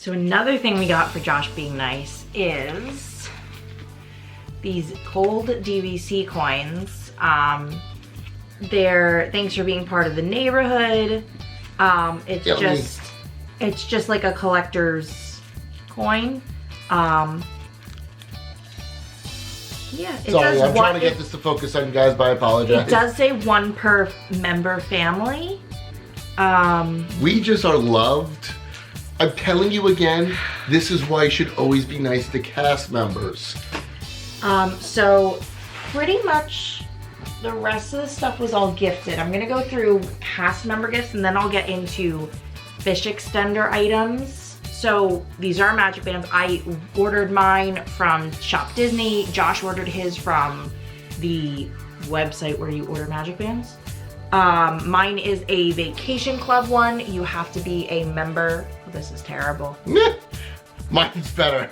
So another thing we got for Josh being nice is these cold DVC coins. They're thanks for being part of the neighborhood. It's just like a collector's coin. Yeah, it Sorry, does I'm trying to get this to focus on you guys, but I apologize. It does say 1 per member family. We just are loved. I'm telling you again, this is why you should always be nice to cast members. So pretty much the rest of the stuff was all gifted. I'm gonna go through cast member gifts and then I'll get into fish extender items. So these are magic bands. I ordered mine from Shop Disney. Josh ordered his from the website where you order magic bands. Mine is a vacation club one. You have to be a member. Oh, this is terrible. Mine's better.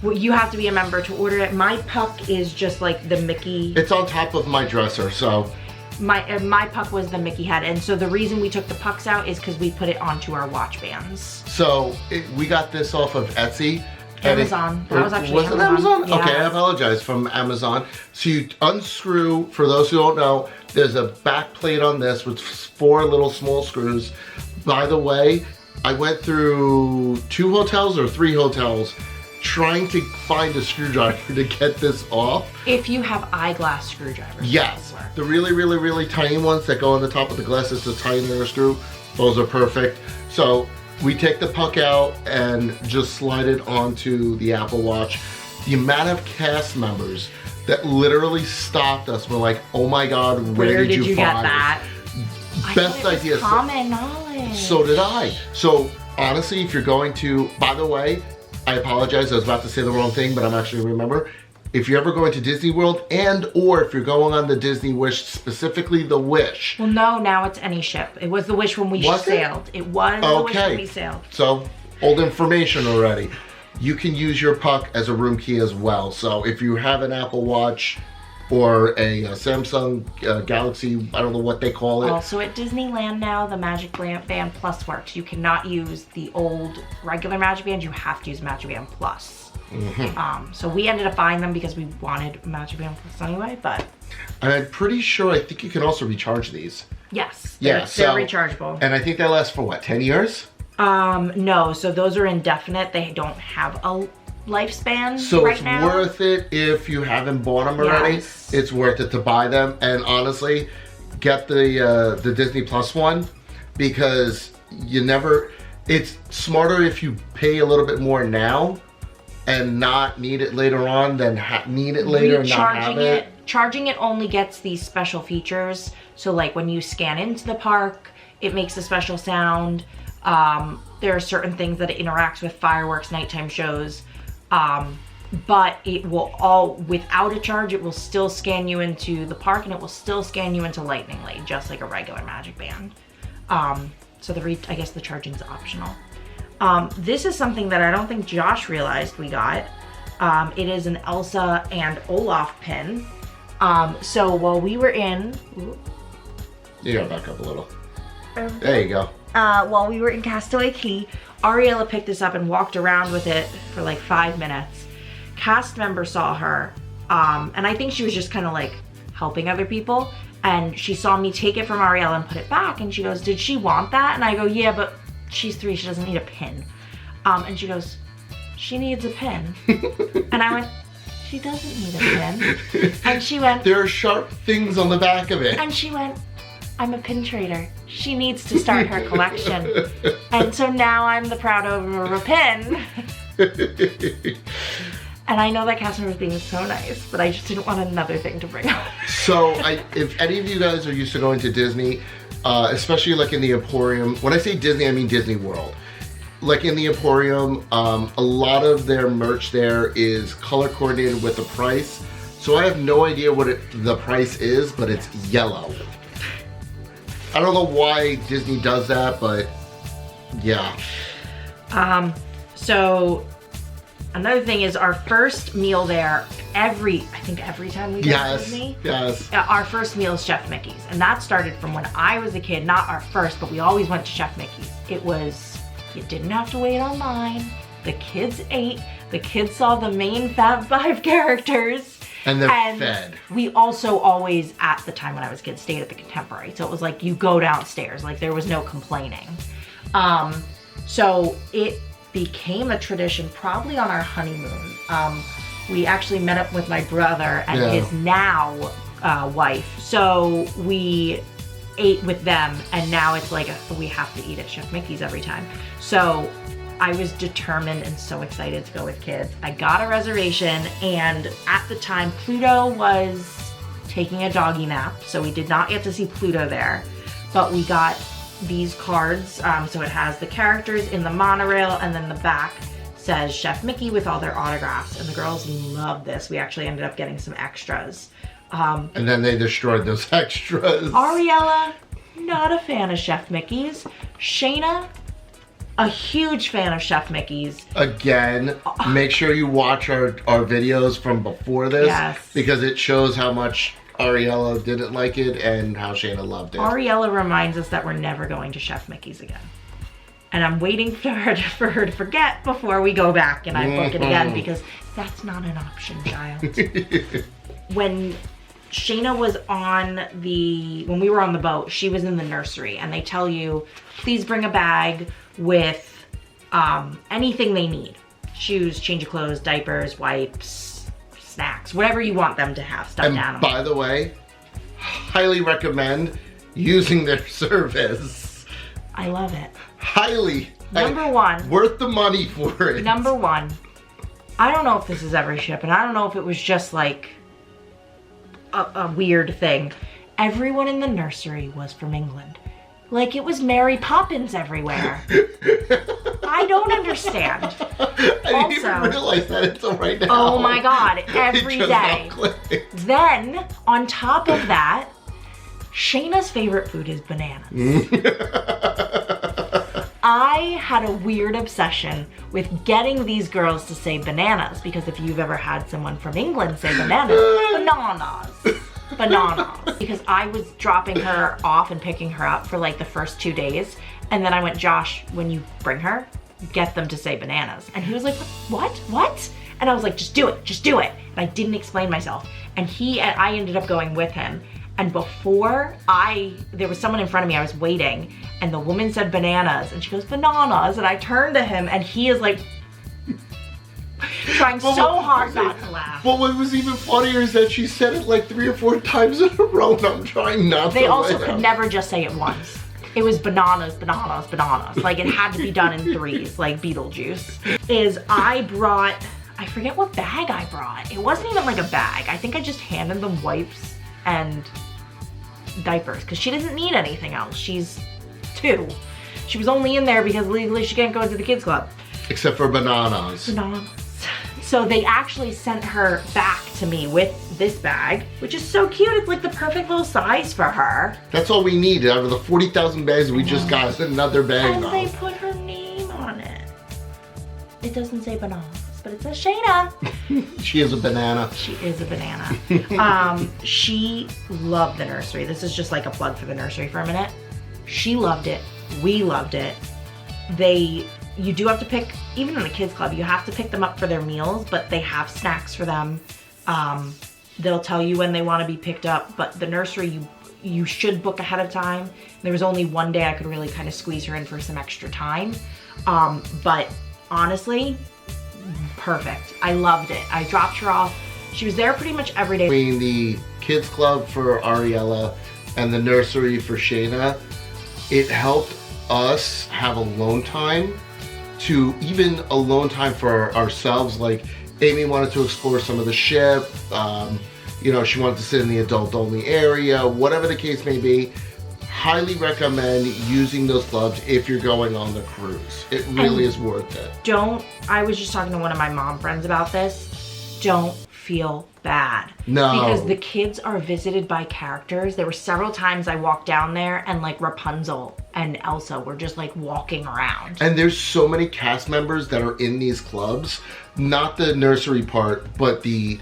Well, you have to be a member to order it. My puck is just like the Mickey. It's on top of my dresser, so. My puck was the Mickey head, and so the reason we took the pucks out is because we put it onto our watch bands. So we got this off of Etsy. Amazon. That was actually Amazon? Yeah. Okay, I apologize, from Amazon. So you unscrew, for those who don't know, there's a back plate on this with 4 little small screws. By the way, I went through 2 hotels or 3 hotels trying to find a screwdriver to get this off. If you have eyeglass screwdrivers. Yes, the really, really, really tiny ones that go on the top of the glass, it's a tinier screw. Those are perfect. So we take the puck out and just slide it onto the Apple Watch. The amount of cast members that literally stopped us were like, oh my God, where did you get find that? Best idea. Common knowledge. So did I. So honestly, if you're going to, by the way, I apologize, I was about to say the wrong thing, but I'm actually remember. If you're ever going to Disney World or if you're going on the Disney Wish, specifically the Wish. Well, no, now it's any ship. It was the Wish when we sailed. It was the Wish when we sailed. So, old information already. You can use your puck as a room key as well. So if you have an Apple Watch or a Samsung Galaxy, I don't know what they call it. Also at Disneyland now, the Magic Band Plus works. You cannot use the old regular Magic Band, you have to use Magic Band Plus. So we ended up buying them because we wanted Magic Band Plus anyway, but. And I'm pretty sure, I think you can also recharge these. Yes, they're rechargeable. And I think they last for what, 10 years? No, so those are indefinite. They don't have a lifespan so right it's now. Worth it if you haven't bought them already. Yes. It's worth it to buy them, and honestly, get the Disney Plus one, because it's smarter if you pay a little bit more now and not need it later on than need it later and not have it. Charging it only gets these special features. So like when you scan into the park, it makes a special sound. There are certain things that it interacts with, fireworks, nighttime shows. But it will without a charge, it will still scan you into the park and it will still scan you into Lightning Lane, just like a regular Magic Band. So I guess the charging's optional. This is something that I don't think Josh realized we got. It is an Elsa and Olaf pin. So while we were in... You gotta back up a little. There you go. While we were in Castaway Cay, Ariella picked this up and walked around with it for like 5 minutes. Cast member saw her, and I think she was just kind of like helping other people, and she saw me take it from Ariella and put it back, and she goes, did she want that? And I go, yeah, but she's 3, she doesn't need a pin. And she goes, she needs a pin. And I went, she doesn't need a pin. And she went, there are sharp things on the back of it. And she went, I'm a pin trader. She needs to start her collection. And so now I'm the proud owner of a pin. And I know that customer was being so nice, but I just didn't want another thing to bring up. So if any of you guys are used to going to Disney, especially like in the Emporium, when I say Disney, I mean Disney World. Like in the Emporium, a lot of their merch there is color coordinated with the price. So I have no idea what the price is, but it's yellow. I don't know why Disney does that, but yeah. So another thing is our first meal there, I think every time we go to Disney, our first meal is Chef Mickey's. And that started from when I was a kid, not our first, but we always went to Chef Mickey's. It was You didn't have to wait online. The kids ate. The kids saw the main Fab Five characters. And they're fed. We also always, at the time when I was a kid, stayed at the Contemporary. So it was like, you go downstairs. Like, there was no complaining. So it became a tradition probably on our honeymoon. We actually met up with my brother and his now wife. So we ate with them, and now it's like we have to eat at Chef Mickey's every time. So I was determined and so excited to go with kids. I got a reservation, and at the time Pluto was taking a doggy nap, so we did not get to see Pluto there, but we got these cards. So it has the characters in the monorail, and then the back says Chef Mickey with all their autographs, and the girls love this. We actually ended up getting some extras. And then they destroyed those extras. Ariella, not a fan of Chef Mickey's. Shayna, a huge fan of Chef Mickey's. Again, make sure you watch our videos from before this. Yes. Because it shows how much Ariella didn't like it and how Shayna loved it. Ariella reminds us that we're never going to Chef Mickey's again. And I'm waiting for her to forget before we go back and I book it again, because that's not an option, child. When Shayna was when we were on the boat, she was in the nursery, and they tell you, please bring a bag with anything they need. Shoes, change of clothes, diapers, wipes, snacks, whatever you want them to have, stuffed animals. By the way, highly recommend using their service. I love it. Highly. Number one. Worth the money for it. Number one. I don't know if this is every ship, and I don't know if it was just like a weird thing. Everyone in the nursery was from England. Like it was Mary Poppins everywhere. I don't understand. I didn't even realize that until right now. Oh my God, every day. Then, on top of that, Shayna's favorite food is bananas. I had a weird obsession with getting these girls to say bananas, because if you've ever had someone from England say bananas, bananas. Because I was dropping her off and picking her up for like the first 2 days, and then I went, Josh, when you bring her, get them to say bananas. And he was like, what? And I was like, just do it. And I didn't explain myself. And I ended up going with him. And before there was someone in front of me, I was waiting, and the woman said bananas, and she goes, bananas, and I turned to him, and he is like, trying so hard not to laugh. But what was even funnier is that she said it like 3 or 4 times in a row, and I'm trying not to. They also could never just say it once. It was bananas. Like it had to be done in threes, like Beetlejuice. I forget what bag I brought. It wasn't even like a bag. I think I just handed them wipes and diapers, because she doesn't need anything else. She's 2. She was only in there because legally she can't go into the kids club. Except for bananas. So they actually sent her back to me with this bag, which is so cute. It's like the perfect little size for her. That's all we need. Out of the 40,000 bags, we just got another bag. And they put her name on it. It doesn't say bananas, but it says Shayna. She is a banana. She is a banana. She loved the nursery. This is just like a plug for the nursery for a minute. She loved it. We loved it. You do have to pick, even in the kids club, you have to pick them up for their meals, but they have snacks for them. They'll tell you when they want to be picked up, but the nursery, you should book ahead of time. There was only one day I could really kind of squeeze her in for some extra time. But honestly, perfect. I loved it. I dropped her off. She was there pretty much every day. Between the kids club for Ariella and the nursery for Shayna, it helped us have alone time, to even alone time for ourselves. Like Amy wanted to explore some of the ship, she wanted to sit in the adult only area, whatever the case may be. Highly recommend using those clubs if you're going on the cruise. It really is worth it. I was just talking to one of my mom friends about this. Don't feel bad. No. Because the kids are visited by characters. There were several times I walked down there and like Rapunzel and Elsa were just like walking around. And there's so many cast members that are in these clubs. Not the nursery part, but the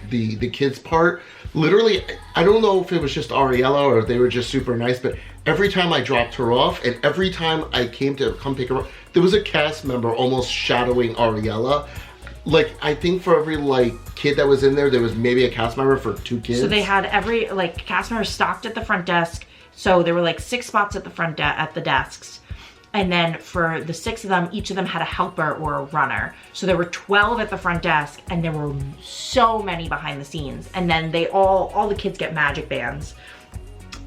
kids part. Literally, I don't know if it was just Ariella or if they were just super nice, but every time I dropped her off and every time I came to come pick her up, there was a cast member almost shadowing Ariella. Like, I think for every, like, kid that was in there, there was maybe a cast member for 2 kids. So they had every, like, cast member stocked at the front desk. So there were, like, 6 spots at the front at the desks. And then for the 6 of them, each of them had a helper or a runner. So there were 12 at the front desk, and there were so many behind the scenes. And then they all the kids get magic bands.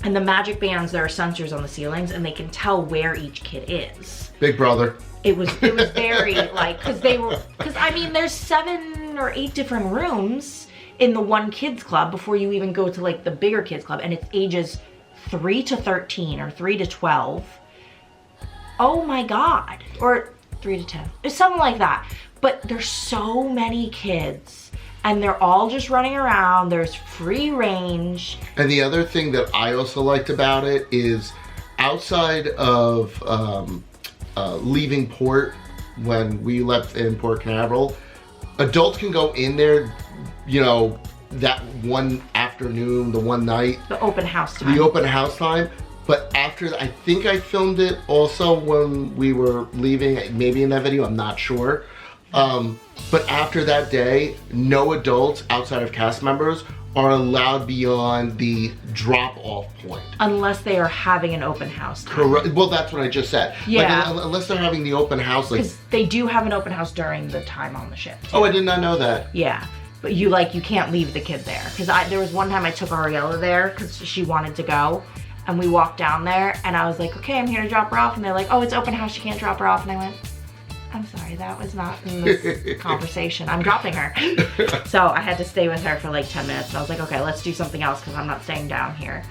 And the magic bands, there are sensors on the ceilings, and they can tell where each kid is. Big brother. It was very, like, because I mean, there's 7 or 8 different rooms in the one kids club before you even go to, like, the bigger kids club. And it's ages 3 to 13 or 3 to 12. Oh my God. Or 3 to 10. It's something like that. But there's so many kids and they're all just running around. There's free range. And the other thing that I also liked about it is outside of leaving port, when we left in Port Canaveral, adults can go in there, you know, that one afternoon, the one night. The open house time. The open house time. But after, I think I filmed it also when we were leaving, maybe in that video, I'm not sure. But after that day, no adults outside of cast members are allowed beyond the drop-off point. Unless they are having an open house time. Correct. Well, that's what I just said. Yeah. Like, unless they're having the open house. Like, because they do have an open house during the time on the ship. Oh, I did not know that. Yeah. But you can't leave the kid there. Because there was one time I took Ariella there because she wanted to go. And we walked down there and I was like, okay, I'm here to drop her off. And they're like, oh, it's open house, you can't drop her off. And I went, I'm sorry, that was not in this conversation. I'm dropping her. So I had to stay with her for like 10 minutes. And I was like, okay, let's do something else because I'm not staying down here.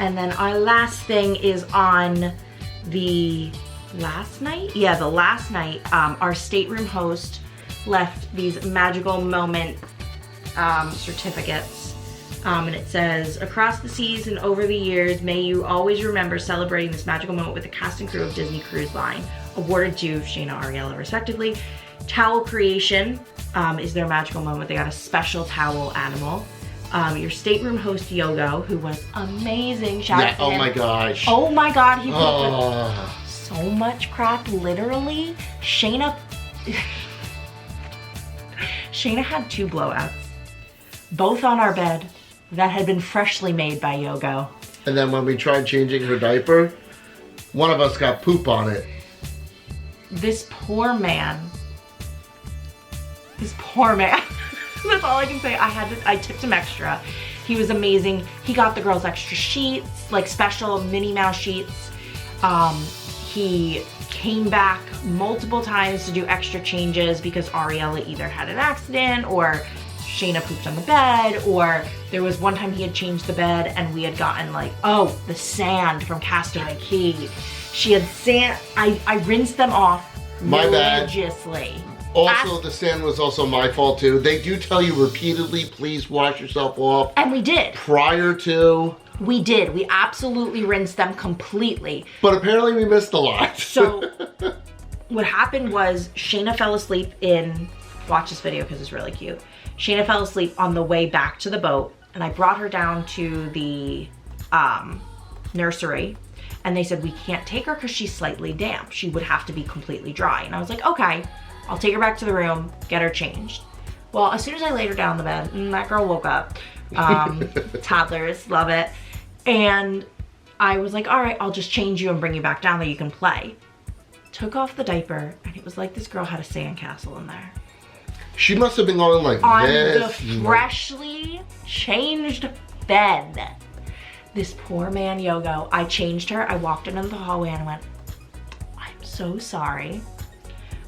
And then our last thing is on the last night? Yeah, the last night, our stateroom host left these magical moment certificates. And it says, across the seas and over the years, may you always remember celebrating this magical moment with the cast and crew of Disney Cruise Line. Awarded to Shayna, Ariella, respectively. Towel creation is their magical moment. They got a special towel animal. Your stateroom host, Yogo, who was amazing. Shout out to him. Oh my gosh. Oh my God, he put so much crap, literally. Shayna had 2 blowouts, both on our bed, that had been freshly made by Yogo. And then when we tried changing her diaper, one of us got poop on it. This poor man. That's all I can say. I tipped him extra. He was amazing. He got the girls extra sheets, like special Minnie Mouse sheets. He came back multiple times to do extra changes because Ariella either had an accident or Shayna pooped on the bed, or there was one time he had changed the bed and we had gotten like, oh, the sand from Castaway Cay. She had sand, I rinsed them off religiously. Also, the sand was also my fault too. They do tell you repeatedly, please wash yourself off. And we did. Prior to. We did. We absolutely rinsed them completely. But apparently we missed a lot. So what happened was Shayna fell asleep watch this video because it's really cute. Shayna fell asleep on the way back to the boat, and I brought her down to the nursery, and they said, we can't take her because she's slightly damp. She would have to be completely dry. And I was like, okay, I'll take her back to the room, get her changed. Well, as soon as I laid her down on the bed, that girl woke up. Toddlers, love it. And I was like, all right, I'll just change you and bring you back down there, you can play. Took off the diaper, and it was like this girl had a sandcastle in there. She must have been going like on this. The freshly changed bed. This poor man, Yogo, I changed her. I walked into the hallway and went, I'm so sorry.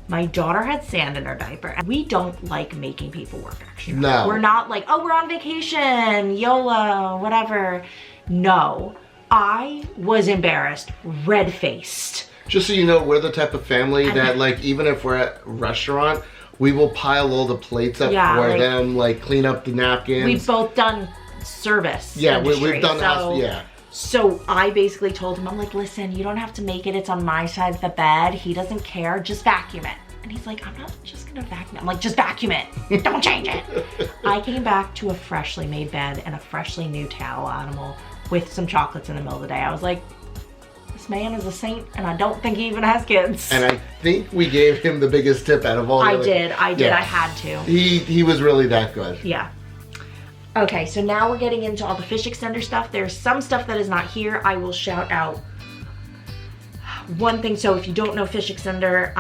My daughter had sand in her diaper. And we don't like making people work extra. No. We're not like, oh, we're on vacation, YOLO, whatever. No, I was embarrassed, red-faced. Just so you know, we're the type of family that, like, even if we're at a restaurant, we will pile all the plates up for them, like clean up the napkins. We've both done service. Yeah, industry, we've done, yeah. So I basically told him, I'm like, listen, you don't have to make it. It's on my side of the bed. He doesn't care. Just vacuum it. And he's like, I'm not just gonna vacuum it. I'm like, just vacuum it. Don't change it. I came back to a freshly made bed and a freshly new towel animal with some chocolates in the middle of the day. I was like, this man is a saint, and I don't think he even has kids. And I think we gave him the biggest tip out of all. I did. Yeah. I had to. He was really that good. Yeah. Okay, so now we're getting into all the fish extender stuff. There's some stuff that is not here. I will shout out one thing. So if you don't know fish extender,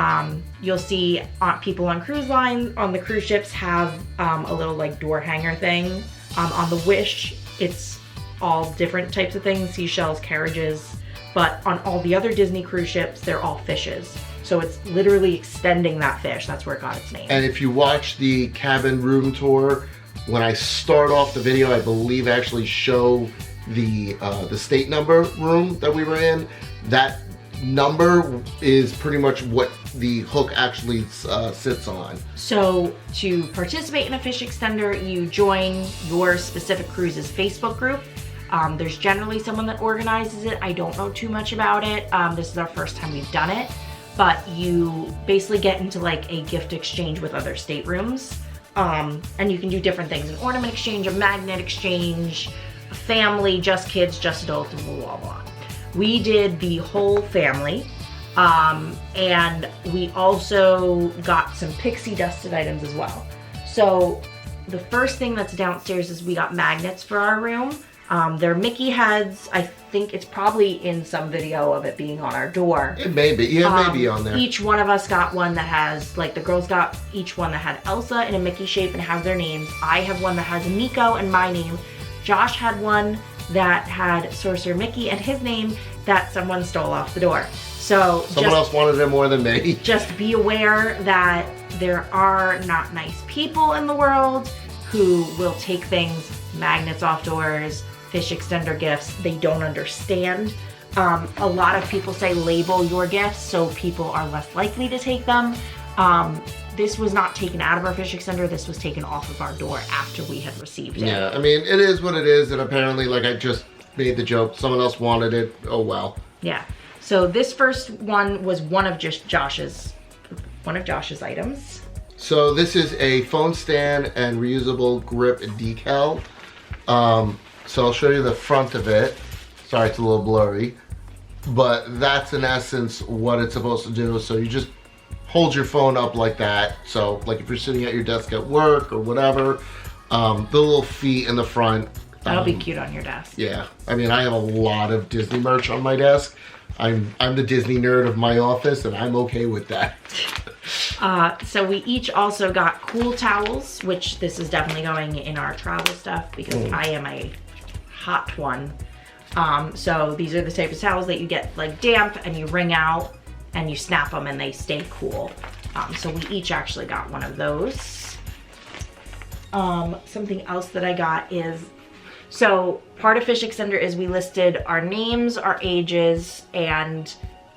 you'll see people on cruise lines, on the cruise ships, have a little like door hanger thing. On the Wish, it's all different types of things, seashells, carriages, but on all the other Disney cruise ships, they're all fishes. So it's literally extending that fish. That's where it got its name. And if you watch the cabin room tour, when I start off the video, I believe I actually show the state number room that we were in. That number is pretty much what the hook actually sits on. So to participate in a fish extender, you join your specific cruise's Facebook group. There's generally someone that organizes it. I don't know too much about it. This is our first time we've done it, but you basically get into like a gift exchange with other staterooms. And you can do different things, an ornament exchange, a magnet exchange, a family, just kids, just adults, and blah, blah, blah. We did the whole family, and we also got some pixie dusted items as well. So the first thing that's downstairs is we got magnets for our room. They're Mickey heads. I think it's probably in some video of it being on our door. It may be, yeah, it may be on there. Each one of us got one that has, like the girls got each one that had Elsa in a Mickey shape and has their names. I have one that has Nico and my name. Josh had one that had Sorcerer Mickey and his name that someone stole off the door. So someone else wanted it more than me. Just be aware that there are not nice people in the world who will take things, magnets off doors, fish extender gifts. They don't understand. A lot of people say label your gifts so people are less likely to take them. This was not taken out of our fish extender. This was taken off of our door after we had received it. Yeah, I mean, it is what it is, and apparently, like I just made the joke, someone else wanted it, oh well. Yeah, so this first one was one of Josh's items. So this is a phone stand and reusable grip decal. So I'll show you the front of it. Sorry, it's a little blurry, but that's in essence what it's supposed to do. So you just hold your phone up like that. So like if you're sitting at your desk at work or whatever, the little feet in the front. That'll be cute on your desk. Yeah, I mean, I have a lot of Disney merch on my desk. I'm the Disney nerd of my office, and I'm okay with that. So we each also got cool towels, which this is definitely going in our travel stuff because I am a hot one. So these are the type of towels that you get like damp and you wring out and you snap them and they stay cool. So we each actually got one of those. Something else that I got is, so part of Fish Extender is we listed our names, our ages, and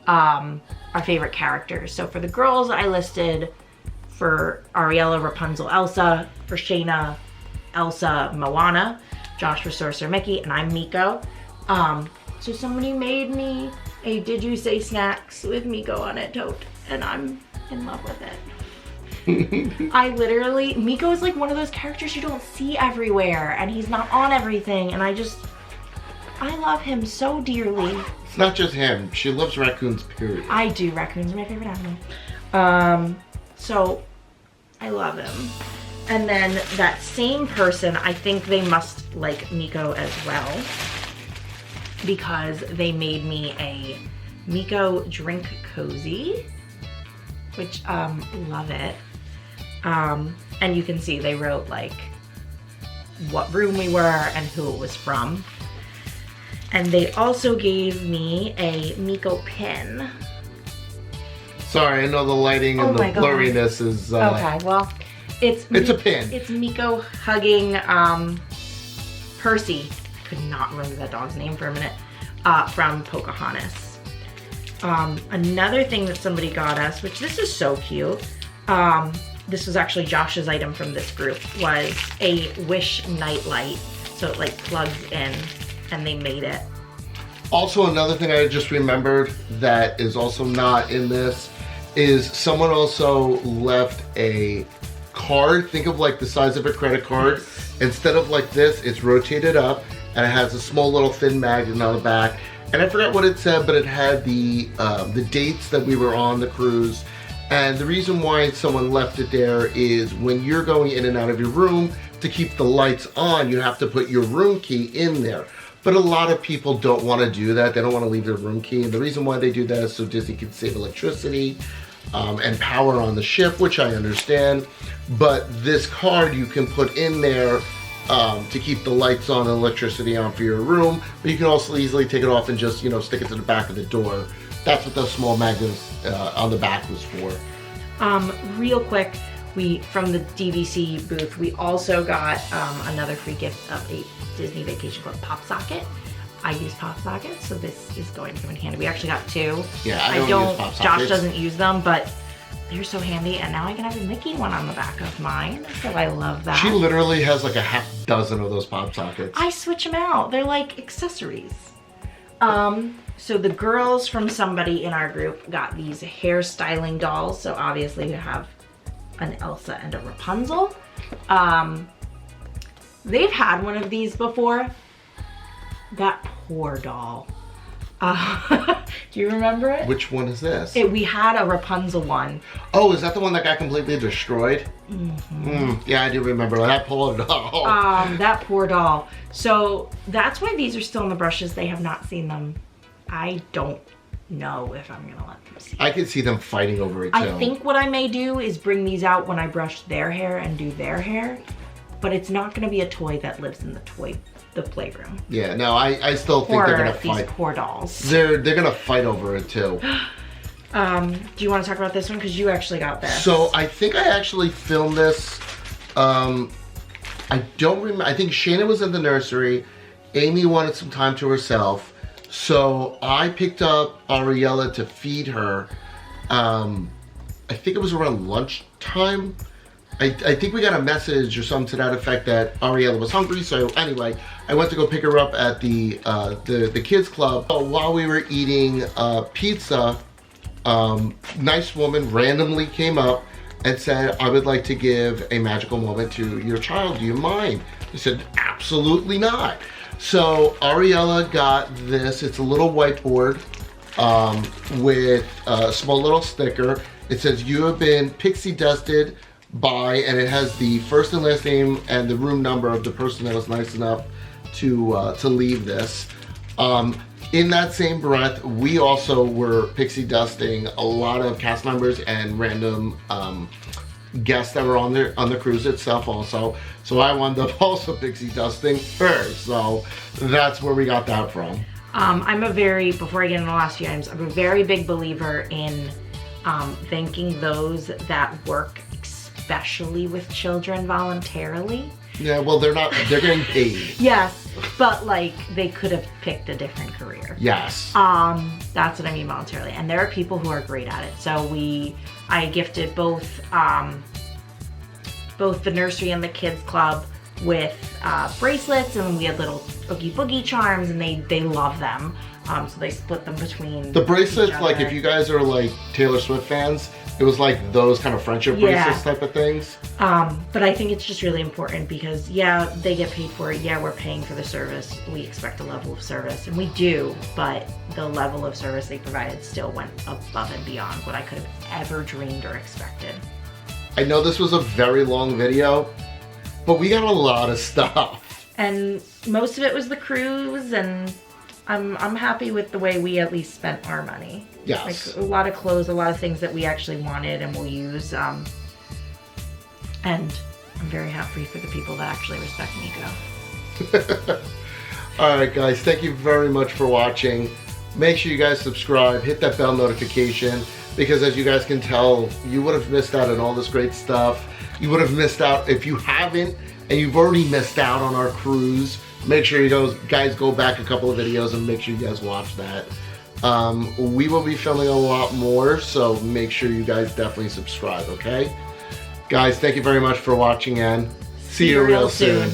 our favorite characters. So for the girls, I listed for Ariella, Rapunzel, Elsa, for Shayna, Elsa, Moana, Josh for Sorcerer Mickey, and I'm Miko. So somebody made me a Did You Say Snacks with Miko on it tote, and I'm in love with it. Miko is like one of those characters you don't see everywhere, and he's not on everything, and I love him so dearly. It's not just him. She loves raccoons, period. I do. Raccoons are my favorite animal. So I love him. And then that same person, I think they must like Miko as well, because they made me a Miko drink cozy, which love it. And you can see they wrote like what room we were and who it was from. And they also gave me a Miko pin. Sorry, I know the lighting and the blurriness is... okay, well, it's a pin. It's Miko hugging Percy. Could not remember that dog's name for a minute. From Pocahontas. Another thing that somebody got us, which this is so cute, this was actually Josh's item from this group, was a Wish nightlight. So it like plugs in, and they made it. Also, another thing I just remembered that is also not in this is someone also left a card. Think of like the size of a credit card. Instead of like this, it's rotated up and it has a small little thin magnet on the back. and I forgot what it said, but it had the dates that we were on the cruise. And the reason why someone left it there is when you're going in and out of your room, to keep the lights on, you have to put your room key in there. But a lot of people don't want to do that. They don't want to leave their room key. And the reason why they do that is so Disney can save electricity and power on the ship, which I understand. But this card you can put in there to keep the lights on and electricity on for your room. But you can also easily take it off and just, stick it to the back of the door. That's what those small magnets on the back was for. Real quick, from the DVC booth, we also got another free gift of a Disney Vacation Club pop socket. I use pop sockets, so this is going to come in handy. We actually got 2. Yeah, I don't use pop sockets. Josh doesn't use them, but they're so handy, and now I can have a Mickey one on the back of mine, so I love that. She literally has like a half dozen of those pop sockets. I switch them out. They're like accessories. So the girls from somebody in our group got these hairstyling dolls, so obviously we have an Elsa and a Rapunzel. They've had one of these before. That poor doll. Do you remember it? Which one is this? We had a Rapunzel one. Oh, is that the one that got completely destroyed? Mm-hmm. Yeah, I do remember that poor doll. That poor doll. So that's why these are still in the brushes. They have not seen them. I don't know if I'm gonna let them see. I could see them fighting over it too. I think what I may do is bring these out when I brush their hair and do their hair, but it's not gonna be a toy that lives in the playroom. Yeah, no, I still think they're gonna fight. These poor dolls. They're gonna fight over it too. Do you want to talk about this one? Because you actually got this. So I think I actually filmed this. I don't remember. I think Shayna was in the nursery. Amy wanted some time to herself. So I picked up Ariella to feed her. I think it was around lunchtime. I think we got a message or something to that effect that Ariella was hungry. So anyway, I went to go pick her up at the kids club. While we were eating pizza, nice woman randomly came up and said, "I would like to give a magical moment to your child. Do you mind?" I said, "Absolutely not." So Ariella got this. It's a little whiteboard with a small little sticker. It says, "You have been pixie dusted by," and it has the first and last name and the room number of the person that was nice enough to leave this. In that same breath, we also were pixie dusting a lot of cast members and random guests that were on the cruise itself also. So I wound up also pixie dusting her. So that's where we got that from. Before I get into the last few items, I'm a very big believer in thanking those that work, especially with children, voluntarily. Yeah, well, they're getting paid. Yes, but like they could have picked a different career. Yes. That's what I mean voluntarily. And there are people who are great at it. So I gifted both the nursery and the kids club with bracelets, and we had little Oogie Boogie charms, and they love them. So they split them between the bracelets. Like if you guys are like Taylor Swift fans, it was like those kind of friendship bracelets type of things. But I think it's just really important because they get paid for it. Yeah, we're paying for the service. We expect a level of service, and we do, but the level of service they provided still went above and beyond what I could have ever dreamed or expected. I know this was a very long video, but we got a lot of stuff. And most of it was the cruise, and I'm happy with the way we at least spent our money. Yes. Like a lot of clothes, a lot of things that we actually wanted and will use. And I'm very happy for the people that actually respect Nico. All right, guys, thank you very much for watching. Make sure you guys subscribe, hit that bell notification, because as you guys can tell, you would have missed out on all this great stuff. You would have missed out if you haven't, and you've already missed out on our cruise. Make sure you guys go back a couple of videos and make sure you guys watch that. We will be filming a lot more, so make sure you guys definitely subscribe, okay? Guys, thank you very much for watching, and see you real soon.